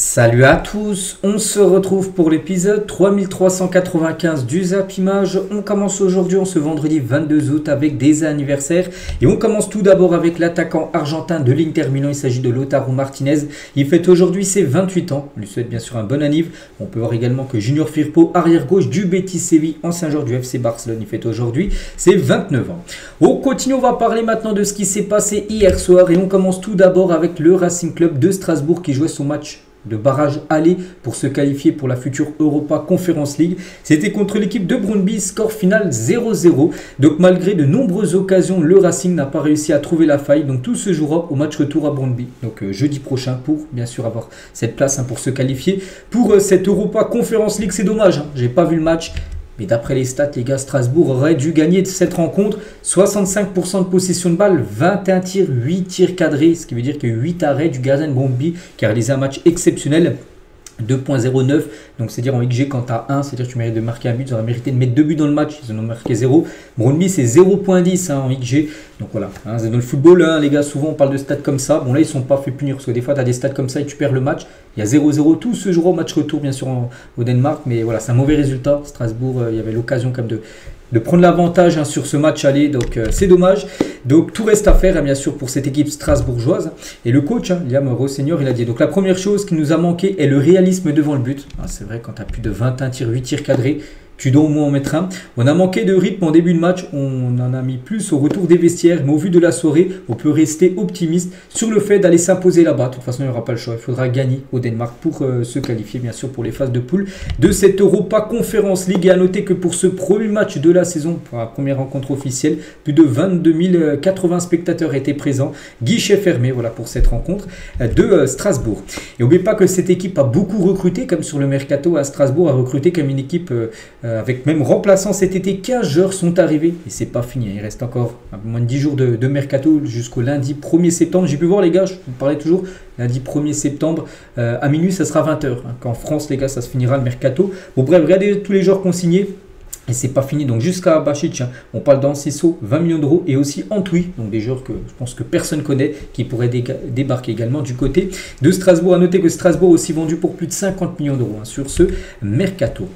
Salut à tous, on se retrouve pour l'épisode 3395 du Zap Image. On commence aujourd'hui, ce vendredi 22 août avec des anniversaires. Et on commence tout d'abord avec l'attaquant argentin de l'Inter Milan, il s'agit de Lautaro Martinez. Il fête aujourd'hui ses 28 ans, on lui souhaite bien sûr un bon anniv. On peut voir également que Junior Firpo, arrière gauche du Betis Séville, ancien joueur du FC Barcelone, il fête aujourd'hui ses 29 ans. On continue, on va parler maintenant de ce qui s'est passé hier soir. Et on commence tout d'abord avec le Racing Club de Strasbourg qui jouait son match de barrage aller pour se qualifier pour la future Europa Conference League. C'était contre l'équipe de Brøndby, score final 0-0. Donc malgré de nombreuses occasions, le Racing n'a pas réussi à trouver la faille. Donc tout se jouera au match retour à Brøndby. Donc jeudi prochain pour bien sûr avoir cette place pour se qualifier pour cette Europa Conference League. C'est dommage, j'ai pas vu le match. Mais d'après les stats, les gars, Strasbourg aurait dû gagner cette rencontre. 65% de possession de balle, 21 tirs, 8 tirs cadrés. Ce qui veut dire que 8 arrêts du gardien de Brøndby qui a réalisé un match exceptionnel. 2.09, donc c'est dire en XG quand tu as 1, c'est-à-dire que tu mérites de marquer un but, tu aurais mérité de mettre 2 buts dans le match, ils en ont marqué 0. Brøndby c'est 0.10 en XG, donc voilà, c'est dans le football, les gars, souvent on parle de stats comme ça, bon là ils sont pas fait punir, parce que des fois tu as des stats comme ça et tu perds le match, il y a 0-0, tout ce jour au match retour bien sûr au Danemark, mais voilà, c'est un mauvais résultat. Strasbourg, il y avait l'occasion quand même de prendre l'avantage sur ce match aller, donc c'est dommage. Donc tout reste à faire bien sûr pour cette équipe strasbourgeoise. Et le coach, Liam Rosseigneur, il a dit, donc la première chose qui nous a manqué est le réalisme devant le but. C'est vrai, quand tu as plus de 21 tirs, 8 tirs cadrés, tu dois au moins en mettre un. On a manqué de rythme en début de match, on en a mis plus au retour des vestiaires, mais au vu de la soirée, on peut rester optimiste sur le fait d'aller s'imposer là-bas. De toute façon, il n'y aura pas le choix, il faudra gagner au Danemark pour se qualifier bien sûr pour les phases de poule de cette Europa Conference League. Et à noter que pour ce premier match de la saison, pour la première rencontre officielle, plus de 22 080 spectateurs étaient présents, guichet fermé voilà, pour cette rencontre de Strasbourg. Et n'oubliez pas que cette équipe a beaucoup recruté, comme sur le mercato à Strasbourg, a recruté comme une équipe avec même remplaçant cet été. 15 joueurs sont arrivés et c'est pas fini, il reste encore un peu moins de 10 jours de mercato jusqu'au lundi 1er septembre. J'ai pu voir les gars, je vous parlais toujours, lundi 1er septembre à minuit ça sera 20 h, qu'en France les gars ça se finira le mercato. Bon bref, regardez tous les joueurs consignés. Et c'est pas fini, donc jusqu'à Bašić, on parle d'Enciso, 20 millions d'euros, et aussi Antwi, donc des joueurs que je pense que personne connaît, qui pourraient débarquer également du côté de Strasbourg. À noter que Strasbourg aussi vendu pour plus de 50 millions d'euros sur ce mercato.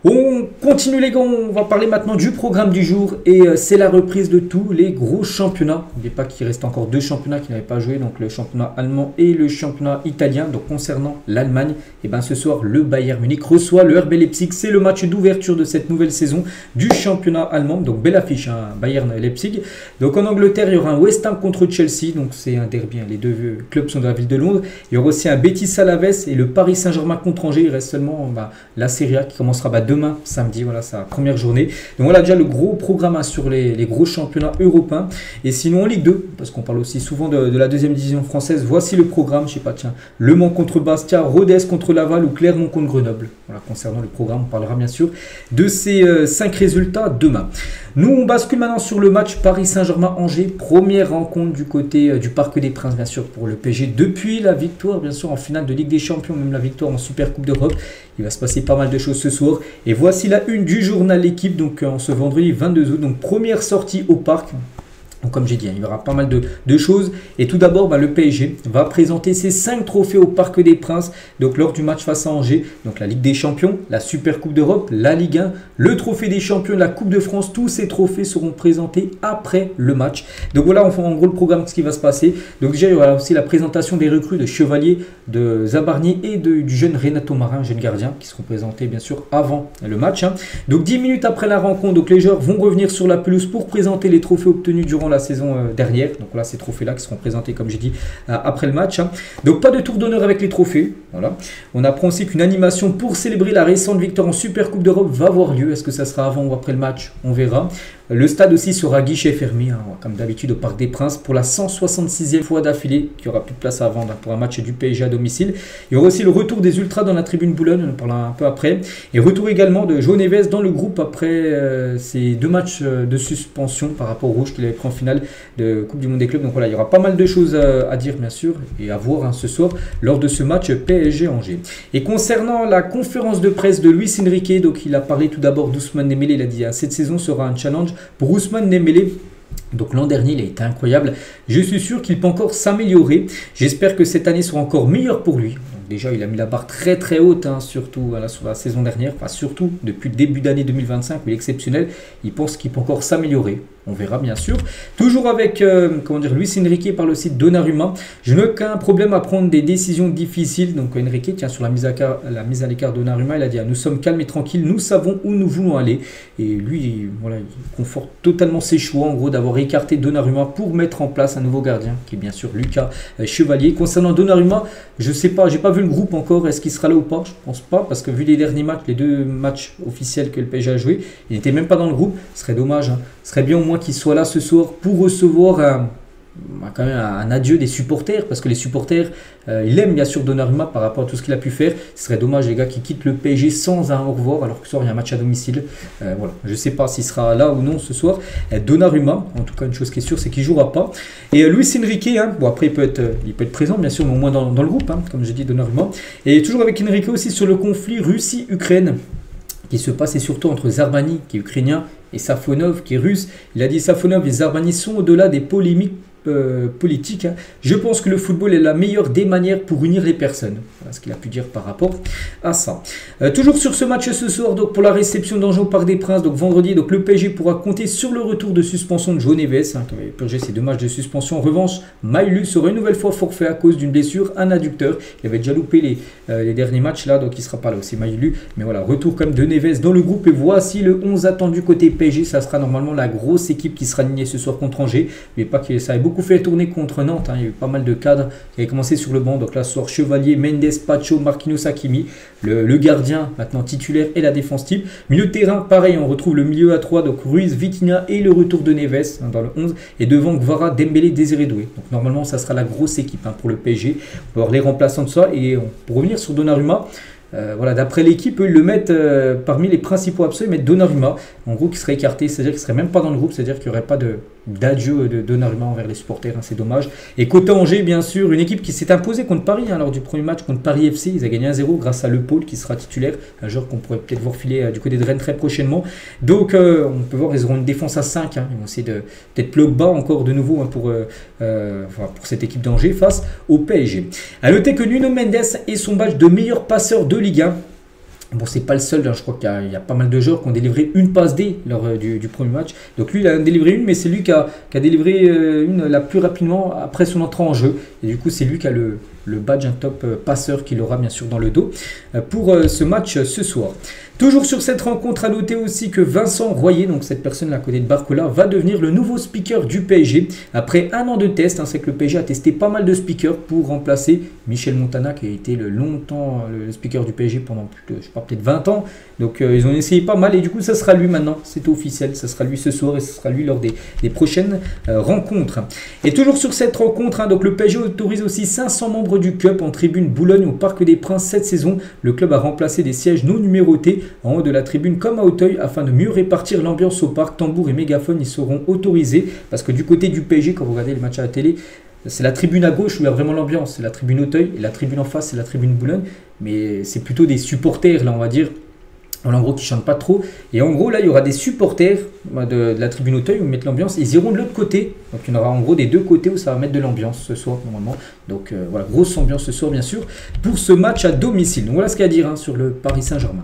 On continue les gars, on va parler maintenant du programme du jour et c'est la reprise de tous les gros championnats. N'oubliez pas qu'il reste encore deux championnats qui n'avaient pas joué, donc le championnat allemand et le championnat italien. Donc concernant l'Allemagne, ce soir le Bayern Munich reçoit le RB Leipzig. C'est le match d'ouverture de cette nouvelle saison du championnat allemand. Donc belle affiche, Bayern-Leipzig. Donc en Angleterre, il y aura un West Ham contre Chelsea. Donc c'est un derby, les deux clubs sont de la ville de Londres. Il y aura aussi un Betis-Alaves et le Paris Saint-Germain contre Angers. Il reste seulement la Serie A qui commencera demain, samedi, voilà sa première journée. Donc voilà déjà le gros programme sur les gros championnats européens. Et sinon en Ligue 2, parce qu'on parle aussi souvent de la deuxième division française, voici le programme. Je sais pas, tiens, Le Mans contre Bastia, Rodez contre Laval ou Clermont contre Grenoble. Voilà, concernant le programme, on parlera bien sûr de ces 5 résultats demain. Nous, on bascule maintenant sur le match Paris Saint-Germain-Angers. Première rencontre du côté du Parc des Princes, bien sûr, pour le PSG. Depuis la victoire, bien sûr, en finale de Ligue des Champions, même la victoire en Super Coupe d'Europe. Il va se passer pas mal de choses ce soir. Et voici la une du journal L'équipe, donc en ce vendredi 22 août. Donc première sortie au Parc. Donc comme j'ai dit, il y aura pas mal de choses. Et tout d'abord, le PSG va présenter ses 5 trophées au Parc des Princes. Donc lors du match face à Angers, donc la Ligue des Champions, la Super Coupe d'Europe, la Ligue 1, le Trophée des Champions, la Coupe de France. Tous ces trophées seront présentés après le match. Donc voilà, on fait en gros le programme de ce qui va se passer. Donc déjà, il y aura aussi la présentation des recrues de Chevalier, de Zabarni et du jeune Renato Marin, jeune gardien, qui seront présentés bien sûr avant le match. Donc 10 minutes après la rencontre, donc les joueurs vont revenir sur la pelouse pour présenter les trophées obtenus durant la saison dernière. Donc voilà, ces trophées là qui seront présentés comme j'ai dit après le match. Donc pas de tour d'honneur avec les trophées. Voilà. On apprend aussi qu'une animation pour célébrer la récente victoire en Super Coupe d'Europe va avoir lieu. Est-ce que ça sera avant ou après le match? On verra. Le stade aussi sera guichet fermé, comme d'habitude au Parc des Princes, pour la 166e fois d'affilée, qu'il n'y aura plus de place à vendre pour un match du PSG à domicile. Il y aura aussi le retour des Ultras dans la tribune Boulogne, on en parlera un peu après. Et retour également de João Neves dans le groupe après ces 2 matchs de suspension par rapport au rouge qu'il avait pris en finale de Coupe du Monde des clubs. Donc voilà, il y aura pas mal de choses à dire bien sûr et à voir ce soir lors de ce match PSG-Angers. Et concernant la conférence de presse de Luis Enrique, donc il a parlé tout d'abord d'Ousmane Dembélé. Il a dit cette saison sera un challenge pour Ousmane Dembélé. Donc l'an dernier, il a été incroyable. Je suis sûr qu'il peut encore s'améliorer. J'espère que cette année sera encore meilleure pour lui. déjà, il a mis la barre très très haute, hein, surtout voilà, sur la saison dernière, enfin surtout depuis le début d'année 2025 où il est exceptionnel. Il pense qu'il peut encore s'améliorer. On verra bien sûr. Toujours avec comment dire, Luis Enrique par le site Donnarumma. Je n'ai aucun problème à prendre des décisions difficiles. Donc Enrique tient sur la mise à l'écart Donnarumma. Il a dit nous sommes calmes et tranquilles, nous savons où nous voulons aller. Et lui, voilà, il conforte totalement ses choix en gros d'avoir écarté Donnarumma pour mettre en place un nouveau gardien qui est bien sûr Lucas Chevalier. Concernant Donnarumma, je sais pas, j'ai pas vu le groupe encore. Est-ce qu'il sera là ou pas? Je pense pas parce que vu les derniers matchs, les 2 matchs officiels que le PSG a joué, il n'était même pas dans le groupe. Ce serait dommage. Hein. Ce serait bien au moins qu'il soit là ce soir pour recevoir quand même un adieu des supporters, parce que les supporters, il aime bien sûr Donnarumma par rapport à tout ce qu'il a pu faire. Ce serait dommage les gars qui quittent le PSG sans un au revoir, alors que ce soir il y a un match à domicile. Voilà. Je ne sais pas s'il sera là ou non ce soir. Donnarumma, en tout cas une chose qui est sûre, c'est qu'il ne jouera pas. Et Luis Enrique, hein, bon après il peut être présent bien sûr, mais au moins dans le groupe, hein, comme j'ai dit Donnarumma. Et toujours avec Enrique aussi sur le conflit Russie-Ukraine qui se passe et surtout entre Zarbani qui est ukrainien et Safonov qui est russe. Il a dit Safonov et Zarbani sont au-delà des polémiques politiques. Hein. Je pense que le football est la meilleure des manières pour unir les personnes. Voilà ce qu'il a pu dire par rapport à ça. Toujours sur ce match ce soir, donc pour la réception d'Angers au Parc des Princes, donc vendredi, donc le PSG pourra compter sur le retour de suspension de João Neves, hein, qui avait purgé ses 2 matchs de suspension. En revanche, Maïlu sera une nouvelle fois forfait à cause d'une blessure, un adducteur. Il avait déjà loupé les derniers matchs là, donc il ne sera pas là aussi Maïlu. Mais voilà, retour comme de Neves dans le groupe. Et voici le 11 attendu côté PSG. Ça sera normalement la grosse équipe qui sera alignée ce soir contre Angers. Mais pas que ça ait beaucoup fait tourner contre Nantes. Hein. Il y a eu pas mal de cadres qui avaient commencé sur le banc. Donc là, ce soir, Chevalier, Mendes, Pacho, Marquinhos, Hakimi. Le gardien maintenant titulaire et la défense type. Milieu de terrain, pareil, on retrouve le milieu à 3. Donc Ruiz, Vitinha et le retour de Neves hein, dans le 11. Et devant Gvara, Dembélé, Désiré Doué. Donc normalement, ça sera la grosse équipe hein, pour le PSG. On va voir les remplaçants de ça. Et pour revenir sur Donnarumma, voilà, d'après l'équipe, ils le mettent parmi les principaux absents, ils mettent Donnarumma, en gros qui serait écarté, c'est-à-dire qu'il ne serait même pas dans le groupe, c'est-à-dire qu'il n'y aurait pas d'adieu de Donnarumma envers les supporters, hein, c'est dommage. Et côté Angers, bien sûr, une équipe qui s'est imposée contre Paris hein, lors du premier match contre Paris FC, ils ont gagné 1-0 grâce à Le Paul qui sera titulaire, un joueur qu'on pourrait peut-être voir filer du côté de Rennes très prochainement. Donc on peut voir, ils auront une défense à 5, hein, ils vont essayer de peut-être plug bas encore de nouveau hein, pour cette équipe d'Angers face au PSG. A noter que Nuno Mendes est son badge de meilleur passeur de Ligue 1. Bon, c'est pas le seul, hein. Je crois qu'il y a pas mal de joueurs qui ont délivré une passe D lors du premier match. Donc lui, il a délivré une, mais c'est lui qui a délivré une la plus rapidement après son entrée en jeu. Et du coup, c'est lui qui a le badge un top passeur qu'il aura bien sûr dans le dos pour ce match ce soir. Toujours sur cette rencontre, à noter aussi que Vincent Royer, donc cette personne là à côté de Barcola, va devenir le nouveau speaker du PSG. Après un an de test, hein, c'est que le PSG a testé pas mal de speakers pour remplacer Michel Montana qui a été longtemps le speaker du PSG pendant plus de, je sais pas, peut-être 20 ans. Donc ils ont essayé pas mal et du coup ça sera lui maintenant, c'est officiel, ça sera lui ce soir et ce sera lui lors des prochaines rencontres. Et toujours sur cette rencontre, hein, donc le PSG autorise aussi 500 membres du CUP en tribune Boulogne au Parc des Princes cette saison. Le club a remplacé des sièges non numérotés en haut de la tribune comme à Auteuil afin de mieux répartir l'ambiance au parc. Tambour et mégaphone y seront autorisés parce que du côté du PSG, quand vous regardez les matchs à la télé, c'est la tribune à gauche où il y a vraiment l'ambiance, c'est la tribune Auteuil et la tribune en face c'est la tribune Boulogne, mais c'est plutôt des supporters là on va dire. En gros, qui ne chantent pas trop. Et en gros, là, il y aura des supporters de la tribune Auteuil où ils mettent l'ambiance. Ils iront de l'autre côté. Donc, il y en aura en gros des deux côtés où ça va mettre de l'ambiance ce soir, normalement. Donc, voilà, grosse ambiance ce soir, bien sûr, pour ce match à domicile. Donc, voilà ce qu'il y a à dire hein, sur le Paris Saint-Germain.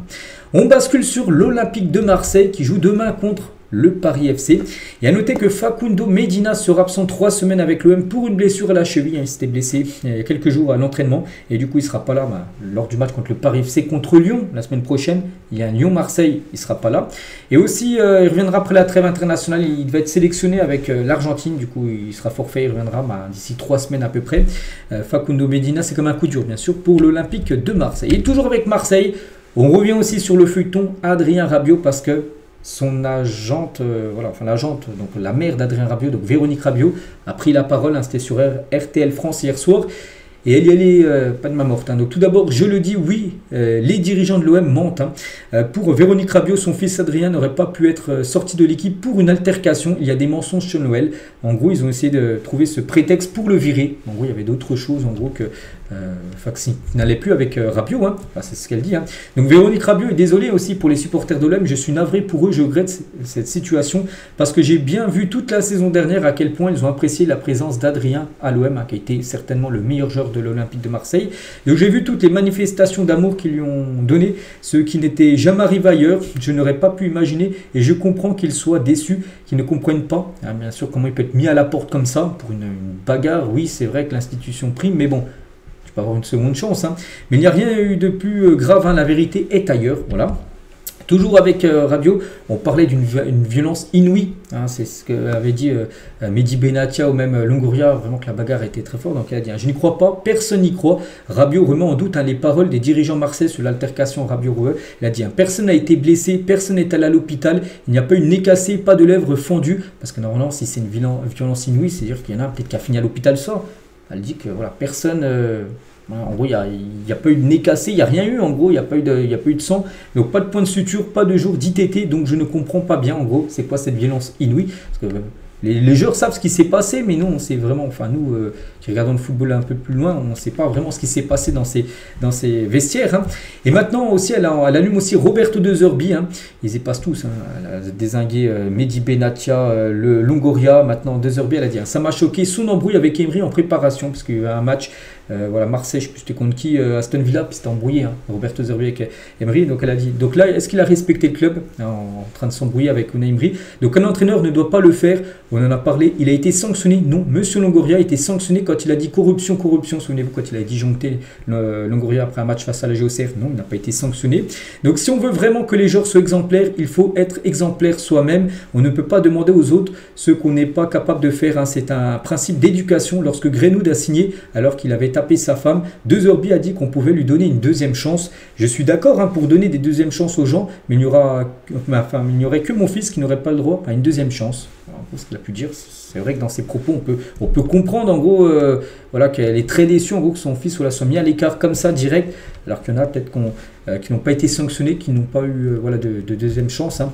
On bascule sur l'Olympique de Marseille qui joue demain contre le Paris FC. Et à noter que Facundo Medina sera absent 3 semaines avec l'OM pour une blessure à la cheville. Il s'était blessé il y a quelques jours à l'entraînement et du coup il ne sera pas là lors du match contre le Paris FC contre Lyon la semaine prochaine. Il y a un Lyon-Marseille, il ne sera pas là. Et aussi il reviendra après la trêve internationale. Il va être sélectionné avec l'Argentine. Du coup il sera forfait, il reviendra d'ici 3 semaines à peu près. Facundo Medina, c'est comme un coup dur bien sûr pour l'Olympique de Marseille. Et toujours avec Marseille, on revient aussi sur le feuilleton Adrien Rabiot parce que son agente, l'agente, donc la mère d'Adrien Rabiot, donc Véronique Rabiot, a pris la parole, hein, c'était sur RTL France hier soir, et elle y allait pas de ma morte. Hein. Donc tout d'abord, je le dis, oui, les dirigeants de l'OM mentent. Hein. Pour Véronique Rabiot, son fils Adrien n'aurait pas pu être sorti de l'équipe pour une altercation. Il y a des mensonges sur Noël. En gros, ils ont essayé de trouver ce prétexte pour le virer. En gros, il y avait d'autres choses, en gros, que enfin qui n'allait plus avec Rabiot, hein. Enfin, c'est ce qu'elle dit, hein. Donc Véronique Rabiot est désolée aussi pour les supporters de l'OM, je suis navré pour eux, je regrette cette situation parce que j'ai bien vu toute la saison dernière à quel point ils ont apprécié la présence d'Adrien à l'OM, hein, qui a été certainement le meilleur joueur de l'Olympique de Marseille. Donc j'ai vu toutes les manifestations d'amour qu'ils lui ont donné, ce qui n'était jamais arrivé ailleurs, je n'aurais pas pu imaginer et je comprends qu'ils soient déçus, qu'ils ne comprennent pas, hein, bien sûr, comment il peut être mis à la porte comme ça pour une bagarre. Oui, c'est vrai que l'institution prime, mais bon, tu peux avoir une seconde chance, hein. Mais il n'y a rien eu de plus grave, hein, la vérité est ailleurs, voilà. Toujours avec Rabiot, on parlait d'une violence inouïe, hein, c'est ce qu'avait dit Mehdi Benatia ou même Longoria, vraiment que la bagarre était très forte. Donc il a dit, hein, je n'y crois pas, personne n'y croit. Rabiot remet en doute, hein, les paroles des dirigeants marseillais sur l'altercation Rabiot-Roueux. Il a dit, hein, personne n'a été blessé, personne n'est allé à l'hôpital, il n'y a pas eu de nez cassé, pas de lèvres fendues, parce que normalement si c'est une violence inouïe, c'est-à-dire qu'il y en a peut-être qui a fini à l'hôpital ça. Elle dit que voilà, personne... en gros, il n'y a pas eu de nez cassé, il n'y a rien eu, en gros, il n'y a pas eu de sang, donc pas de point de suture, pas de jour d'ITT, donc je ne comprends pas bien, en gros, c'est quoi cette violence inouïe, parce que les joueurs savent ce qui s'est passé, mais nous, on sait vraiment, enfin nous, qui regardons le football un peu plus loin, on ne sait pas vraiment ce qui s'est passé dans ces vestiaires, hein. Et maintenant aussi, elle allume aussi Roberto De Zerbi, hein. Ils y passent tous, hein. Elle a dézingué Mehdi Benatia, le Longoria, maintenant De Zerbi, elle a dit, hein, ça m'a choqué, son embrouille avec Emery en préparation, parce qu'il y a eu un match, voilà, Marseille, je ne sais plus c'était contre qui, Aston Villa, puis c'était embrouillé, hein, Roberto De Zerbi avec Emery, donc elle a dit, donc là, est-ce qu'il a respecté le club, hein, en train de s'embrouiller avec Unai Emery, donc un entraîneur ne doit pas le faire, on en a parlé, il a été sanctionné, non, Monsieur Longoria a été sanctionné quand il a dit corruption, souvenez-vous quand il a disjoncté Longoria après un match face à la GOCF, non, il n'a pas été sanctionné. Donc si on veut vraiment que les joueurs soient exemplaires, il faut être exemplaire soi-même, on ne peut pas demander aux autres ce qu'on n'est pas capable de faire, hein. C'est un principe d'éducation. Lorsque Greenwood a signé alors qu'il avait tapé sa femme, De Zerbi a dit qu'on pouvait lui donner une deuxième chance. Je suis d'accord, hein, pour donner des deuxièmes chances aux gens, mais il n'y aurait que mon fils qui n'aurait pas le droit à une deuxième chance. Alors, ce qu'il a pu dire, c'est vrai que dans ses propos, on peut comprendre en gros voilà, qu'elle est très déçue en gros, que son fils voilà, soit mis à l'écart comme ça direct, alors qu'il y en a peut-être qui n'ont pas été sanctionnés, qui n'ont pas eu voilà, de deuxième chance, hein.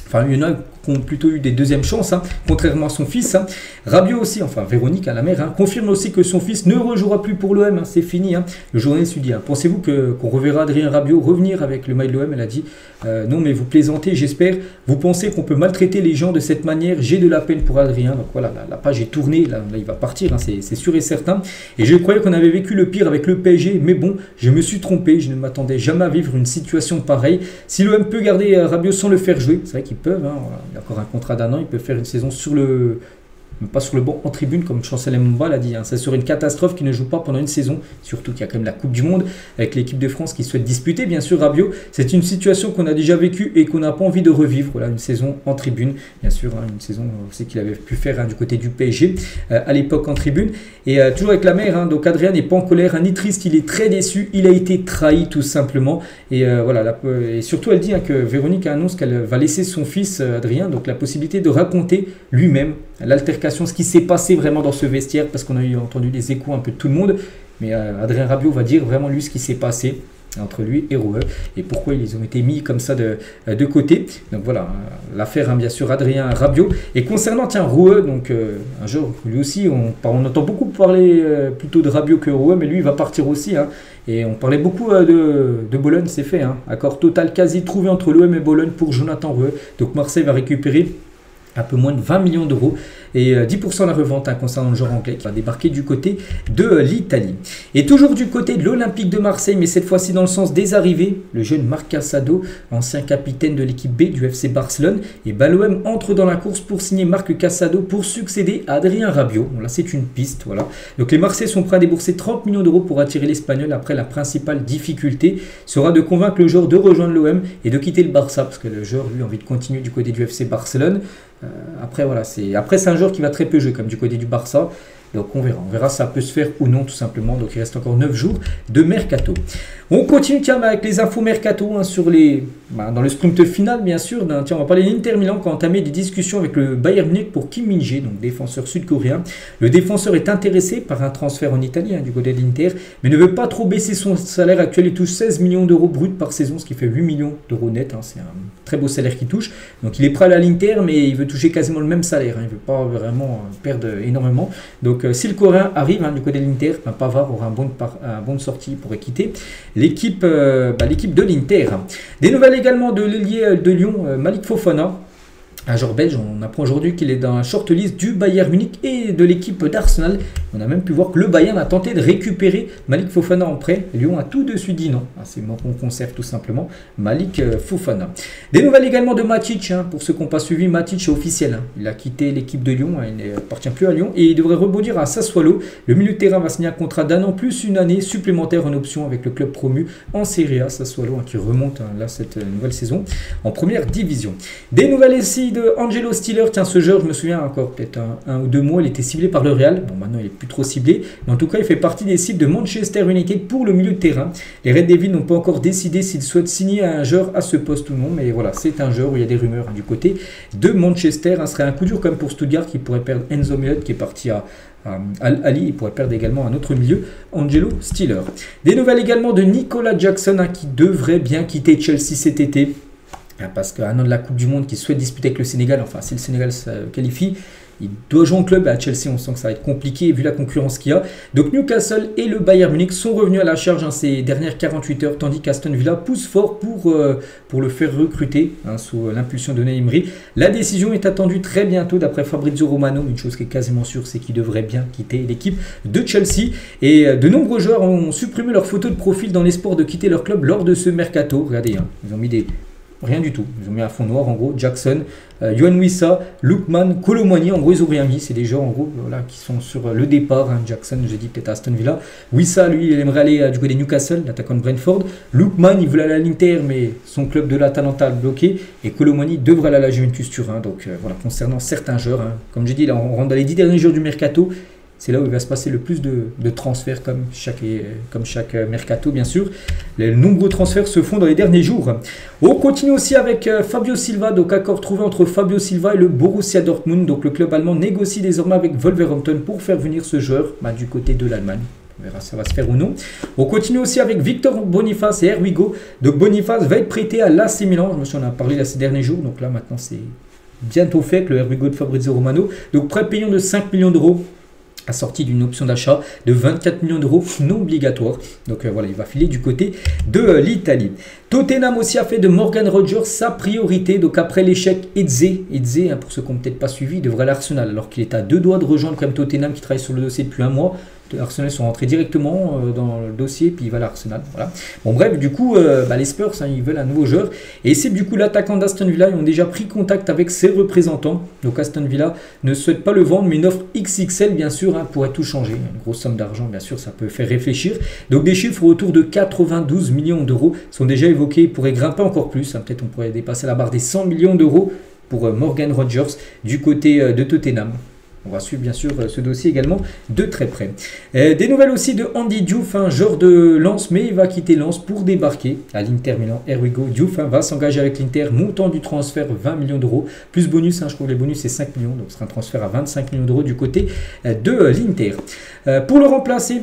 Enfin, il y en a qui ont plutôt eu des deuxièmes chances, hein, contrairement à son fils, hein. Rabiot aussi, enfin Véronique, à la mère, hein, confirme aussi que son fils ne rejouera plus pour l'OM, hein, c'est fini, hein. Le journaliste lui dit, hein, pensez-vous qu'on reverra Adrien Rabiot revenir avec le maillot de l'OM? Elle a dit, non mais vous plaisantez, j'espère, vous pensez qu'on peut maltraiter les gens de cette manière, j'ai de la peine pour Adrien. Donc voilà, la page est tournée, là il va partir, hein, c'est sûr et certain. Et je croyais qu'on avait vécu le pire avec le PSG, mais bon, je me suis trompé, je ne m'attendais jamais à vivre une situation pareille. Si l'OM peut garder Rabiot sans le faire jouer, c'est vrai qu'ils peuvent, hein, il y a encore un contrat d'1 an, ils peuvent faire une saison sur le... pas sur le banc, en tribune, comme Chancel Mbemba l'a dit, hein. Ça serait une catastrophe qu'il ne joue pas pendant une saison, surtout qu'il y a quand même la Coupe du Monde avec l'équipe de France qui souhaite disputer, bien sûr, Rabiot. C'est une situation qu'on a déjà vécue et qu'on n'a pas envie de revivre. Voilà, une saison en tribune, bien sûr, hein, une saison aussi qu'il avait pu faire, hein, du côté du PSG à l'époque en tribune. Et toujours avec la mère, hein, donc Adrien n'est pas en colère, hein, ni triste, il est très déçu, il a été trahi tout simplement. Et voilà, et surtout elle dit, hein, que Véronique annonce qu'elle va laisser son fils Adrien donc la possibilité de raconter lui-même l'altercation, ce qui s'est passé vraiment dans ce vestiaire, parce qu'on a entendu les échos un peu de tout le monde, mais Adrien Rabiot va dire vraiment lui ce qui s'est passé entre lui et Roueux, et pourquoi ils ont été mis comme ça de côté. Donc voilà, l'affaire, hein, bien sûr, Adrien Rabiot. Et concernant, tiens, Roueux, donc un jour, lui aussi, on entend beaucoup parler plutôt de Rabiot que Roueux, mais lui, il va partir aussi, hein. Et on parlait beaucoup de Bologne, c'est fait, hein. Accord total quasi trouvé entre l'OM et Bologne pour Jonathan Roueux. Donc Marseille va récupérer un peu moins de 20 millions d'euros et 10% la revente, hein, concernant le joueur anglais qui va débarquer du côté de l'Italie. Et toujours du côté de l'Olympique de Marseille, mais cette fois-ci dans le sens des arrivées, le jeune Marc Casado, ancien capitaine de l'équipe B du FC Barcelone, et l'OM entre dans la course pour signer Marc Casado pour succéder à Adrien Rabiot. Bon, là c'est une piste, voilà. Donc les Marseillais sont prêts à débourser 30 millions d'euros pour attirer l'Espagnol. Après, la principale difficulté sera de convaincre le joueur de rejoindre l'OM et de quitter le Barça, parce que le joueur lui a envie de continuer du côté du FC Barcelone. Après voilà, c'est un joueur qui va très peu jouer comme du côté du Barça, donc on verra si ça peut se faire ou non tout simplement. Donc il reste encore 9 jours de mercato. On continue, tiens, avec les infos mercato, hein, sur dans le sprint final bien sûr. Tiens, on va parler d'Inter Milan qui a entamé des discussions avec le Bayern Munich pour Kim Min-jae, donc défenseur sud-coréen. Le défenseur est intéressé par un transfert en Italie, hein, du côté de l'Inter, mais ne veut pas trop baisser son salaire actuel. Il touche 16 millions d'euros bruts par saison, ce qui fait 8 millions d'euros net, hein. C'est un très beau salaire qu'il touche. Donc il est prêt à l'Inter, mais il veut toucher quasiment le même salaire, hein. Il ne veut pas vraiment perdre énormément. Donc Donc si le Coréen arrive du côté de l'Inter, Pavard aura un bon de sortie pour quitter l'équipe de l'Inter. Des nouvelles également de l'ailier de Lyon, Malik Fofana. Un joueur belge, on apprend aujourd'hui qu'il est dans la shortlist du Bayern Munich et de l'équipe d'Arsenal. On a même pu voir que le Bayern a tenté de récupérer Malik Fofana en prêt. Lyon a tout de suite dit non. C'est mort qu'on conserve tout simplement Malik Fofana. Des nouvelles également de Matic. Pour ceux qui n'ont pas suivi, Matic est officiel. Il a quitté l'équipe de Lyon. Il n'appartient plus à Lyon et il devrait rebondir à Sassuolo. Le milieu de terrain va signer un contrat d'un an plus une année supplémentaire en option avec le club promu en Serie A. Sassuolo qui remonte là cette nouvelle saison en première division. Des nouvelles ici de Angelo Stiller. Tiens, ce joueur, je me souviens encore peut-être un ou 2 mois, il était ciblé par le Real. Bon, maintenant il est plus trop ciblé, mais en tout cas il fait partie des cibles de Manchester United pour le milieu de terrain. Les Red Devils n'ont pas encore décidé s'ils souhaitent signer un joueur à ce poste ou non, mais voilà, c'est un joueur où il y a des rumeurs du côté de Manchester. Ce serait un coup dur comme pour Stuttgart qui pourrait perdre Enzo Milot qui est parti à Ali. Il pourrait perdre également un autre milieu, Angelo Stiller. Des nouvelles également de Nicolas Jackson qui devrait bien quitter Chelsea cet été. Parce qu'un an de la Coupe du Monde qu'il souhaite disputer avec le Sénégal, enfin si le Sénégal se qualifie, il doit jouer en club. À Chelsea, on sent que ça va être compliqué vu la concurrence qu'il y a. Donc Newcastle et le Bayern Munich sont revenus à la charge ces dernières 48 heures, tandis qu'Aston Villa pousse fort pour le faire recruter sous l'impulsion de Unai Emery. La décision est attendue très bientôt d'après Fabrizio Romano. Une chose qui est quasiment sûre, c'est qu'il devrait bien quitter l'équipe de Chelsea. Et de nombreux joueurs ont supprimé leur photo de profil dans l'espoir de quitter leur club lors de ce mercato. Regardez, ils ont mis rien du tout. Ils ont mis un fond noir en gros. Jackson, Yohan Wissa, Lookman, Colomani. En gros, ils n'ont rien mis. C'est des joueurs en gros qui sont sur le départ. Jackson, j'ai dit peut-être à Aston Villa. Wissa, lui, il aimerait aller du côté de Newcastle, l'attaquant de Brentford. Lookman, il voulait aller à l'Inter, mais son club de l'Atalanta a bloqué. Et Colomani devrait aller à la Juventus Turin. Donc voilà, concernant certains joueurs, comme j'ai dit, là, on rentre dans les 10 derniers jours du mercato. C'est là où il va se passer le plus de transferts, comme chaque mercato, bien sûr. Les nombreux transferts se font dans les derniers jours. On continue aussi avec Fabio Silva, donc accord trouvé entre Fabio Silva et le Borussia Dortmund. Donc le club allemand négocie désormais avec Wolverhampton pour faire venir ce joueur du côté de l'Allemagne. On verra si ça va se faire ou non. On continue aussi avec Victor Boniface et Here we go. Donc Boniface va être prêté à l'AC Milan. Je me souviens, on en a parlé ces derniers jours. Donc là, maintenant, c'est bientôt fait avec le Here we go de Fabrizio Romano. Donc prêt payant de 5 millions d'euros. Assorti d'une option d'achat de 24 millions d'euros non obligatoire. Donc voilà, il va filer du côté de l'Italie. Tottenham aussi a fait de Morgan Rogers sa priorité. Donc après l'échec Eze, pour ceux qui n'ont peut-être pas suivi, il devrait l'Arsenal. Alors qu'il est à 2 doigts de rejoindre comme Tottenham qui travaille sur le dossier depuis un mois. Arsenal sont rentrés directement dans le dossier, puis il va à l'Arsenal. Voilà. Bon bref, du coup, les Spurs, ils veulent un nouveau joueur. Et c'est du coup l'attaquant d'Aston Villa. Ils ont déjà pris contact avec ses représentants. Donc Aston Villa ne souhaite pas le vendre, mais une offre XXL, bien sûr, pourrait tout changer. Une grosse somme d'argent, bien sûr, ça peut faire réfléchir. Donc des chiffres autour de 92 millions d'euros sont déjà évoqués. Ils pourraient grimper encore plus. Peut-être on pourrait dépasser la barre des 100 millions d'euros pour Morgan Rogers du côté de Tottenham. On va suivre bien sûr ce dossier également de très près. Des nouvelles aussi de Andy Diouf, joueur de Lens, mais il va quitter Lens pour débarquer à l'Inter Milan. Here we go. Diouf va s'engager avec l'Inter. Montant du transfert 20 millions d'euros. Plus bonus, je crois que les bonus c'est 5 millions. Donc ce sera un transfert à 25 millions d'euros du côté de l'Inter. Pour le remplacer,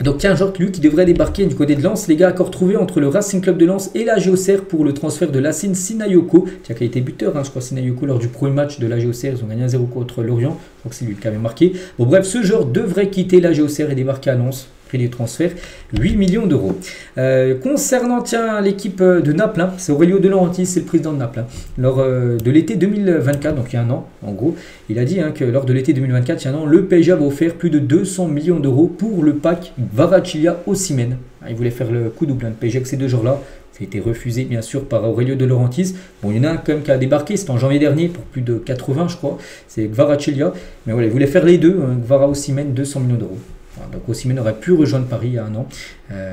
donc il y a un joueur lui qui devrait débarquer du côté de Lens. Les gars, accord trouvé entre le Racing Club de Lens et la Géocère pour le transfert de Lassine Sinayoko, qui a été buteur, je crois, Sinayoko, lors du premier match de la Géocère. Ils ont gagné 1-0 contre Lorient. Je crois que c'est lui qui avait marqué. Bon bref, ce joueur devrait quitter la Géocère et débarquer à Lens. Prix des transferts, 8 millions d'euros. Concernant l'équipe de Naples, c'est Aurelio De Laurentiis, c'est le président de Naples. Lors de l'été 2024, donc il y a un an, en gros, il a dit que lors de l'été 2024, il y a un an, le PSG va offert plus de 200 millions d'euros pour le pack Kvaratskhelia-Osimhen. Il voulait faire le coup double de PSG avec ces deux joueurs-là. Ça a été refusé bien sûr par Aurelio De Laurentiis. Bon, il y en a un quand même qui a débarqué, c'était en janvier dernier pour plus de 80 je crois. C'est Kvaratskhelia. Mais voilà, il voulait faire les deux, Kvara-Osimhen, 200 millions d'euros. Donc Osimhen aurait pu rejoindre Paris il y a un an.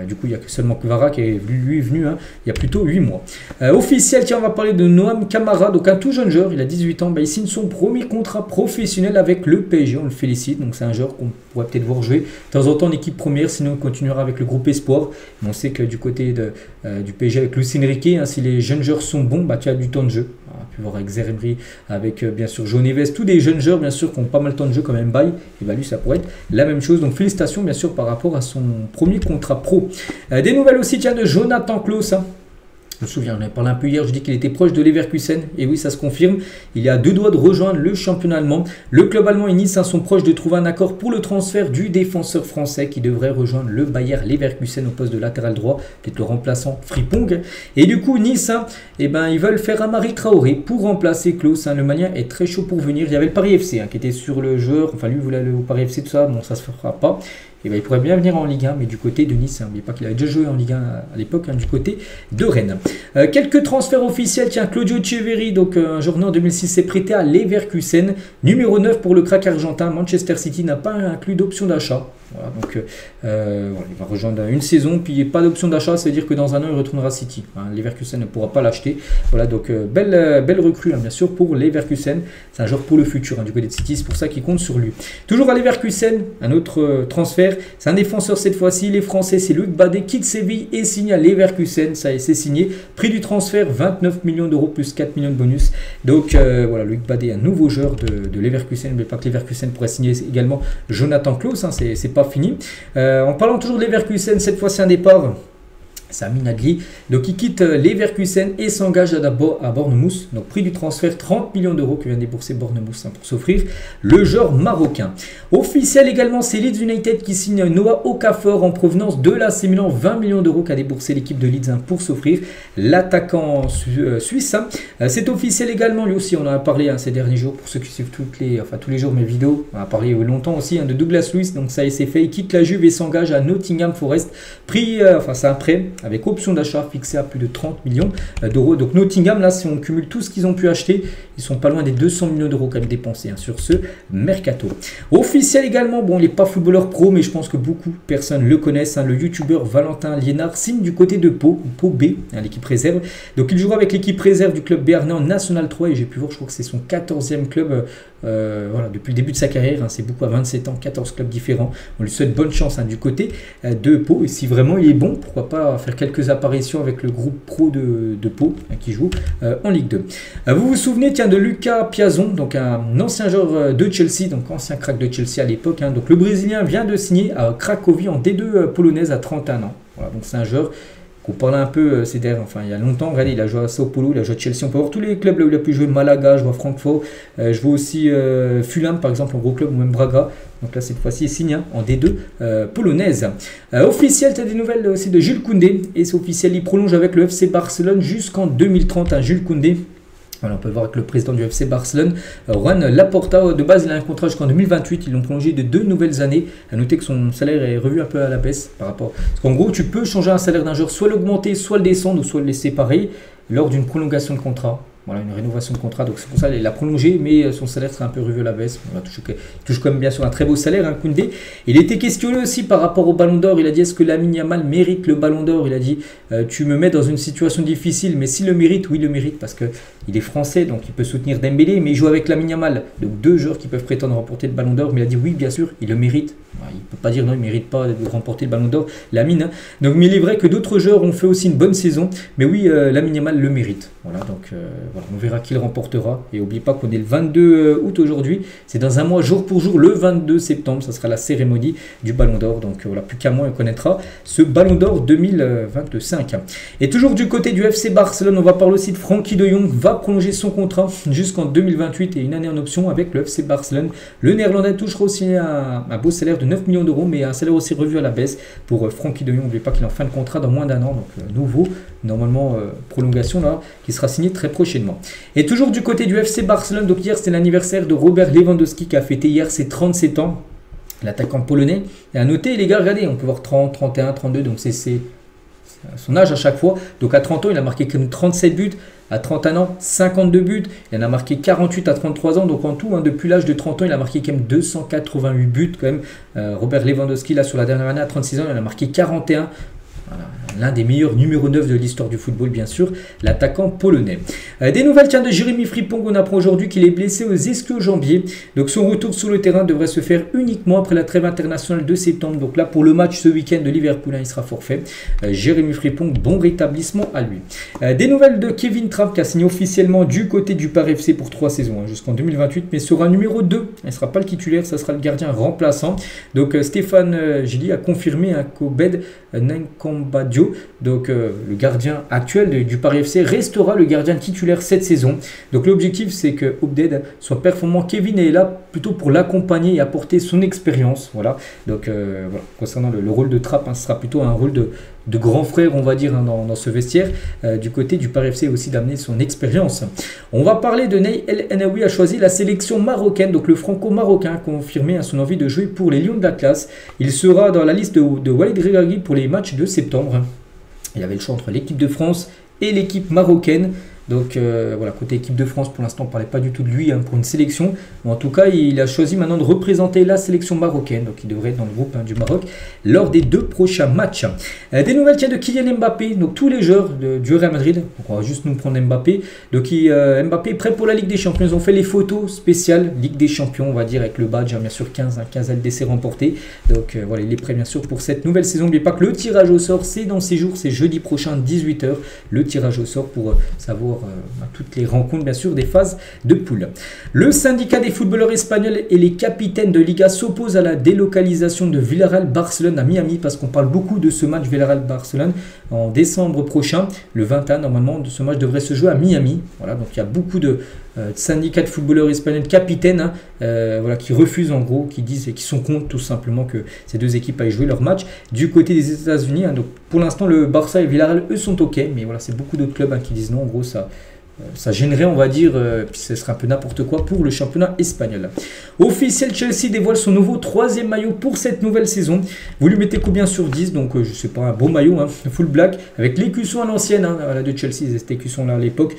Du coup, il n'y a que seulement Kvara qui est lui venu il y a plutôt 8 mois. Officiel, tiens, on va parler de Noam Camara, donc un tout jeune joueur, il a 18 ans. Il signe son premier contrat professionnel avec le PSG, on le félicite. Donc c'est un joueur qu'on pourrait peut-être voir jouer de temps en temps en équipe première, sinon on continuera avec le groupe Espoir. Mais on sait que du côté du PSG avec Luis Enrique, si les jeunes joueurs sont bons, tu as du temps de jeu. On a pu voir avec Zeremri, avec bien sûr João Neves, tous des jeunes joueurs bien sûr qui ont pas mal de temps de jeu comme Mbaye, et lui ça pourrait être la même chose. Donc félicitations bien sûr par rapport à son premier contrat pro. Des nouvelles aussi tiens de Jonathan Klaus. Je me souviens, on en a parlé un peu hier, je dis qu'il était proche de Leverkusen, et oui, ça se confirme. Il est à 2 doigts de rejoindre le championnat allemand. Le club allemand et Nice sont proches de trouver un accord pour le transfert du défenseur français qui devrait rejoindre le Bayer Leverkusen au poste de latéral droit, peut-être le remplaçant Frimpong. Et du coup, Nice, ils veulent faire Amari Traoré pour remplacer Klose. Le Malien est très chaud pour venir. Il y avait le Paris FC qui était sur le joueur, enfin lui voulait aller au Paris FC, tout ça, bon ça se fera pas. Et il pourrait bien venir en Ligue 1, mais du côté de Nice. N'oubliez pas qu'il avait déjà joué en Ligue 1 à l'époque, du côté de Rennes. Quelques transferts officiels. Tiens, Claudio Echeverri, donc un joueur né en 2006, s'est prêté à Leverkusen. Numéro 9 pour le crack argentin. Manchester City n'a pas inclus d'option d'achat. Voilà, donc il va rejoindre une saison, puis pas d'option d'achat, ça veut dire que dans un an il retournera à City. Leverkusen ne pourra pas l'acheter. Voilà, donc belle recrue, bien sûr, pour Leverkusen. C'est un joueur pour le futur du côté de City, c'est pour ça qu'il compte sur lui. Toujours à Leverkusen, un autre transfert. C'est un défenseur cette fois-ci, les Français, c'est Luc Badé, quitte Séville et signe à Leverkusen. Ça y est, c'est signé. Prix du transfert 29 millions d'euros plus 4 millions de bonus. Donc voilà, Luc Badé, un nouveau joueur de Leverkusen. N'oubliez pas que Leverkusen pourrait signer également Jonathan Klose, c'est pas fini. En parlant toujours de Leverkusen, cette fois c'est un départ. C'est Amin Adli, donc il quitte Leverkusen et s'engage à Bournemouth. Donc prix du transfert 30 millions d'euros que vient débourser Bournemouth pour s'offrir le joueur marocain. Officiel également, c'est Leeds United qui signe Noah Okafor en provenance de l'AC Milan, 20 millions d'euros qu'a déboursé l'équipe de Leeds pour s'offrir l'attaquant suisse. C'est officiel également, lui aussi on en a parlé ces derniers jours, pour ceux qui suivent tous les jours mes vidéos, on a parlé longtemps aussi de Douglas Luiz, donc ça y est c'est fait, il quitte la Juve et s'engage à Nottingham Forest. Prix, c'est un prêt avec option d'achat fixée à plus de 30 millions d'euros. Donc Nottingham, là, si on cumule tout ce qu'ils ont pu acheter, ils sont pas loin des 200 millions d'euros quand même dépensés sur ce mercato. Officiel également, bon, il n'est pas footballeur pro, mais je pense que beaucoup de personnes le connaissent. Le youtubeur Valentin Liénard signe du côté de Pau B, l'équipe réserve. Donc il jouera avec l'équipe réserve du club béarnais en National 3 et j'ai pu voir, je crois que c'est son 14e club voilà, depuis le début de sa carrière. C'est beaucoup à 27 ans, 14 clubs différents. On lui souhaite bonne chance du côté de Pau. Et si vraiment il est bon, pourquoi pas faire quelques apparitions avec le groupe pro de Pau qui joue en Ligue 2. Vous vous souvenez de Lucas Piazon, donc un ancien joueur de Chelsea, donc ancien crack de Chelsea à l'époque. Donc le Brésilien vient de signer à Cracovie en D2 polonaise à 31 ans. Voilà, donc c'est un joueur qu'on parlait un peu ces derniers, il y a longtemps. Regardez, il a joué à Sao Paulo, il a joué à Chelsea. On peut voir tous les clubs là où il a pu jouer. Malaga, je vois Francfort, je vois aussi Fulham par exemple, un gros club, ou même Braga. Donc là, cette fois-ci, il signe en D2 polonaise. Officiel, tu as des nouvelles aussi de Jules Koundé. Et c'est officiel, il prolonge avec le FC Barcelone jusqu'en 2030. Jules Koundé. Voilà, on peut voir avec le président du FC Barcelone, Juan Laporta. De base, il a un contrat jusqu'en 2028. Ils l'ont prolongé de 2 nouvelles années. À noter que son salaire est revu un peu à la baisse par rapport. Parce qu'en gros, tu peux changer un salaire d'un joueur, soit l'augmenter, soit le descendre, ou soit le laisser pareil lors d'une prolongation de contrat. Voilà, une rénovation de contrat, donc c'est pour ça qu'il l'a prolongé, mais son salaire sera un peu revu à la baisse. Il touche quand même bien sûr un très beau salaire, Koundé. Il était questionné aussi par rapport au Ballon d'Or. Il a dit, est-ce que Lamine Yamal mérite le Ballon d'Or? Il a dit, tu me mets dans une situation difficile, mais s'il le mérite, oui, il le mérite, parce qu'il est français, donc il peut soutenir Dembélé, mais il joue avec Lamine Yamal. Donc 2 joueurs qui peuvent prétendre remporter le Ballon d'Or, mais il a dit, oui, bien sûr, il le mérite. Il ne peut pas dire non, il ne mérite pas de remporter le Ballon d'Or, Lamine. Donc, mais il est vrai que d'autres joueurs ont fait aussi une bonne saison, mais oui, Lamine Yamal le mérite. Voilà, donc voilà, on verra qui le remportera. Et n'oubliez pas qu'on est le 22 août aujourd'hui. C'est dans un mois, jour pour jour, le 22 septembre. Ça sera la cérémonie du Ballon d'Or. Donc voilà, plus qu'un mois, on connaîtra ce Ballon d'Or 2025. Et toujours du côté du FC Barcelone, on va parler aussi de Frenkie de Jong. Va prolonger son contrat jusqu'en 2028 et une année en option avec le FC Barcelone. Le Néerlandais touchera aussi un beau salaire de 9 millions d'euros, mais un salaire aussi revu à la baisse pour Frenkie de Jong. N'oubliez pas qu'il est en fin de contrat dans moins d'un an. Donc nouveau, normalement, prolongation là, qui sera signé très prochainement. Et toujours du côté du FC Barcelone, donc hier c'était l'anniversaire de Robert Lewandowski qui a fêté hier ses 37 ans, l'attaquant polonais. Et à noter les gars, regardez, on peut voir 30, 31, 32, donc c'est son âge à chaque fois. Donc à 30 ans, il a marqué comme 37 buts. À 31 ans, 52 buts. Il en a marqué 48 à 33 ans. Donc en tout, depuis l'âge de 30 ans, il a marqué quand même 288 buts. Quand même. Robert Lewandowski, là sur la dernière année, à 36 ans, il en a marqué 41. Voilà. L'un des meilleurs numéro 9 de l'histoire du football, bien sûr, l'attaquant polonais. Des nouvelles de Jérémy Frimpong, on apprend aujourd'hui qu'il est blessé aux ischio-jambiers. Donc son retour sur le terrain devrait se faire uniquement après la trêve internationale de septembre. Donc là, pour le match ce week-end de Liverpool, il sera forfait. Jérémy Frimpong, bon rétablissement à lui. Des nouvelles de Kevin Trapp qui a signé officiellement du côté du Paris FC pour 3 saisons, jusqu'en 2028, mais sera numéro 2. Il ne sera pas le titulaire, ça sera le gardien remplaçant. Donc Stéphane Gilly a confirmé qu'Obed Nkombadjo Bobbio, donc le gardien actuel du Paris FC, restera le gardien titulaire cette saison. Donc l'objectif, c'est que Ouded soit performant. Kevin est là plutôt pour l'accompagner et apporter son expérience. Voilà. Donc voilà. Concernant le rôle de Trapp, ce sera plutôt un rôle de grand frère, on va dire, dans ce vestiaire. Du côté du Paris FC aussi d'amener son expérience. On va parler de Ney El Enaoui a choisi la sélection marocaine, donc le franco-marocain confirmé son envie de jouer pour les Lions de l'Atlas. Il sera dans la liste de Walid Regragui pour les matchs de septembre. Il avait le choix entre l'équipe de France et l'équipe marocaine. Donc voilà, côté équipe de France, pour l'instant on ne parlait pas du tout de lui pour une sélection. Mais en tout cas, il a choisi maintenant de représenter la sélection marocaine. Donc il devrait être dans le groupe du Maroc lors des 2 prochains matchs. Des nouvelles de Kylian Mbappé, donc tous les joueurs du Real Madrid. Donc on va juste nous prendre Mbappé. Donc Mbappé est prêt pour la Ligue des Champions. Ils ont fait les photos spéciales Ligue des Champions, on va dire, avec le badge, bien sûr 15 LDC remporté. Donc voilà, il est prêt bien sûr pour cette nouvelle saison. N'oubliez pas que le tirage au sort, c'est dans 6 jours, c'est jeudi prochain 18h. Le tirage au sort pour savoir toutes les rencontres bien sûr des phases de poule. Le syndicat des footballeurs espagnols et les capitaines de Liga s'opposent à la délocalisation de Villarreal-Barcelone à Miami, parce qu'on parle beaucoup de ce match Villarreal-Barcelone en décembre prochain, le 21 normalement. Ce match devrait se jouer à Miami. Voilà, donc il y a beaucoup de syndicats de footballeurs espagnols, capitaines, voilà, qui refusent en gros, qui disent et qui sont contre tout simplement que ces deux équipes aillent jouer leur match. Du côté des États-Unis, donc pour l'instant le Barça et Villarreal eux sont ok, mais voilà, c'est beaucoup d'autres clubs qui disent non. En gros, ça gênerait, on va dire, puis ce serait un peu n'importe quoi pour le championnat espagnol. Officiel, Chelsea dévoile son nouveau 3e maillot pour cette nouvelle saison. Vous lui mettez combien sur 10? Donc je sais pas, un beau maillot, full black, avec l'écusson à l'ancienne, de Chelsea, cet écusson là à l'époque.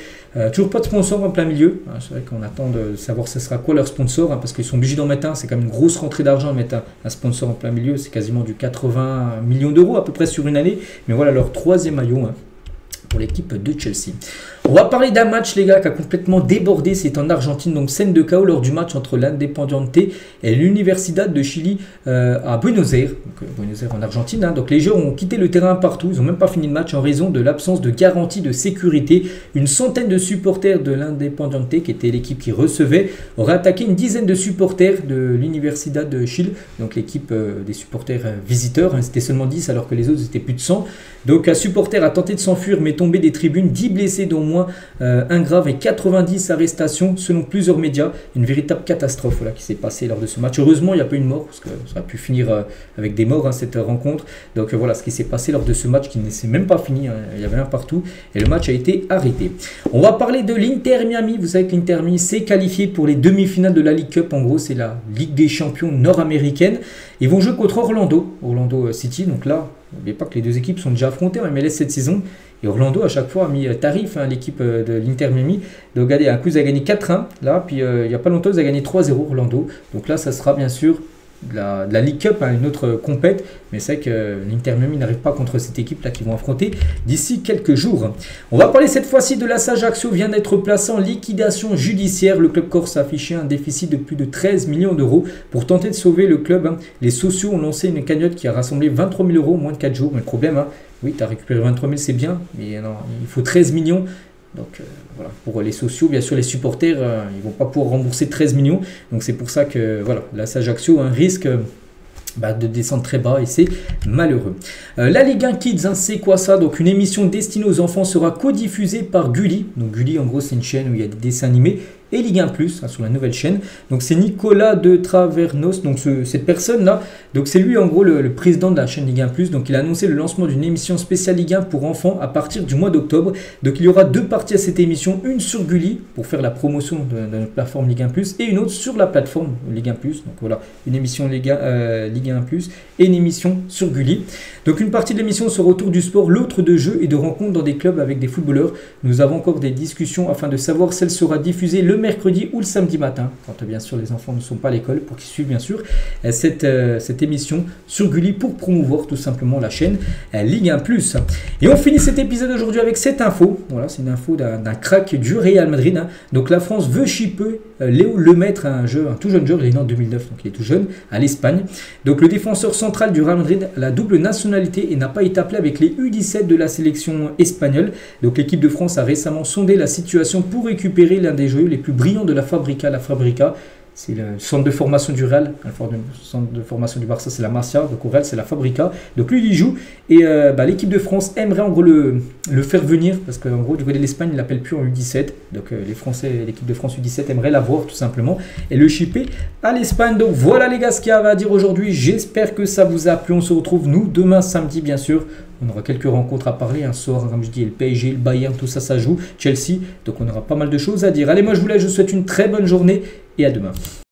Toujours pas de sponsor en plein milieu. C'est vrai qu'on attend de savoir ce sera quoi leur sponsor, parce qu'ils sont obligés d'en mettre un. C'est quand même une grosse rentrée d'argent à mettre un sponsor en plein milieu. C'est quasiment du 80 millions d'euros à peu près sur une année. Mais voilà leur 3e maillot pour l'équipe de Chelsea. On va parler d'un match, les gars, qui a complètement débordé. C'est en Argentine, donc scène de chaos lors du match entre l'Independiente et l'Universidad de Chili à Buenos Aires. Donc, Buenos Aires en Argentine. Donc les joueurs ont quitté le terrain partout. Ils n'ont même pas fini le match en raison de l'absence de garantie de sécurité. Une centaine de supporters de l'Independiente, qui était l'équipe qui recevait, auraient attaqué une dizaine de supporters de l'Universidad de Chili. Donc l'équipe des supporters visiteurs. C'était seulement 10 alors que les autres étaient plus de 100. Donc un supporter a tenté de s'enfuir mais tombé des tribunes. 10 blessés dont moins un grave et 90 arrestations selon plusieurs médias. Une véritable catastrophe qui s'est passée lors de ce match. Heureusement, il n'y a pas eu de mort, parce que ça a pu finir avec des morts cette rencontre. Donc voilà ce qui s'est passé lors de ce match qui ne s'est même pas fini. Il y avait un partout et le match a été arrêté. On va parler de l'Inter Miami. Vous savez que l'Inter Miami s'est qualifié pour les demi-finales de la League Cup. En gros, c'est la Ligue des champions nord-américaine. Ils vont jouer contre Orlando City. Donc là, n'oubliez pas que les deux équipes sont déjà affrontées en MLS cette saison. Et Orlando, à chaque fois, a mis tarif, l'équipe de l'Inter Miami. Donc, regardez, un coup, ils ont gagné 4-1. Là, puis il n'y a pas longtemps, ils ont gagné 3-0 Orlando. Donc là, ça sera bien sûr de la League Cup, une autre compète. Mais c'est vrai que l'Inter Miami n'arrive pas contre cette équipe-là qu'ils vont affronter d'ici quelques jours. On va parler cette fois-ci de l'AS Ajaccio, vient d'être placé en liquidation judiciaire. Le club corse a affiché un déficit de plus de 13 millions d'euros. Pour tenter de sauver le club, les sociaux ont lancé une cagnotte qui a rassemblé 23 000 euros en moins de 4 jours. Mais le problème, oui, tu as récupéré 23 000, c'est bien, mais non, il faut 13 millions. Donc voilà, pour les sociaux, bien sûr, les supporters, ils ne vont pas pouvoir rembourser 13 millions. Donc c'est pour ça que voilà, l'AS Ajaccio a un risque de descendre très bas et c'est malheureux. La Ligue 1 Kids, c'est quoi ça? Donc une émission destinée aux enfants sera codiffusée par Gulli. Donc Gulli, en gros, c'est une chaîne où il y a des dessins animés. Et Ligue 1 Plus sur la nouvelle chaîne. Donc c'est Nicolas de Travernos, donc cette personne là, donc c'est lui en gros le président de la chaîne Ligue 1 Plus. Donc il a annoncé le lancement d'une émission spéciale Ligue 1 pour enfants à partir du mois d'octobre. Donc il y aura 2 parties à cette émission, une sur Gulli pour faire la promotion de notre plateforme Ligue 1 Plus et une autre sur la plateforme Ligue 1 Plus. Donc voilà, une émission Ligue 1 Plus et une émission sur Gulli. Donc une partie de l'émission sera autour du sport, l'autre de jeux et de rencontres dans des clubs avec des footballeurs. Nous avons encore des discussions afin de savoir si elle sera diffusée le mercredi ou le samedi matin, quand bien sûr les enfants ne sont pas à l'école, pour qu'ils suivent bien sûr cette émission sur Gulli pour promouvoir tout simplement la chaîne Ligue 1 Plus. Et on finit cet épisode aujourd'hui avec cette info. Voilà, c'est une info d'un crack du Real Madrid. Donc la France veut shipper Léo Lemaitre, un tout jeune joueur, il est né en 2009, donc il est tout jeune, à l'Espagne. Donc le défenseur central du Real Madrid a la double nationalité et n'a pas été appelé avec les U17 de la sélection espagnole. Donc l'équipe de France a récemment sondé la situation pour récupérer l'un des joueurs les plus brillants de la Fabrica. c'est le centre de formation du Real. Le centre de formation du Barça, c'est la Masia. Donc au Real, c'est la Fabrica. Donc lui, il y joue. Et l'équipe de France aimerait en gros le faire venir. Parce qu'en gros, du côté de l'Espagne, il ne l'appelle plus en U17. Donc l'équipe de France U17 aimerait l'avoir tout simplement. Et le shipper à l'Espagne. Donc voilà les gars ce qu'il y avait à dire aujourd'hui. J'espère que ça vous a plu. On se retrouve nous demain samedi bien sûr. On aura quelques rencontres à parler. Un soir, comme je dis, le PSG, le Bayern, tout ça, ça joue. Chelsea. Donc on aura pas mal de choses à dire. Allez, moi je vous laisse. Je vous souhaite une très bonne journée. Et à demain.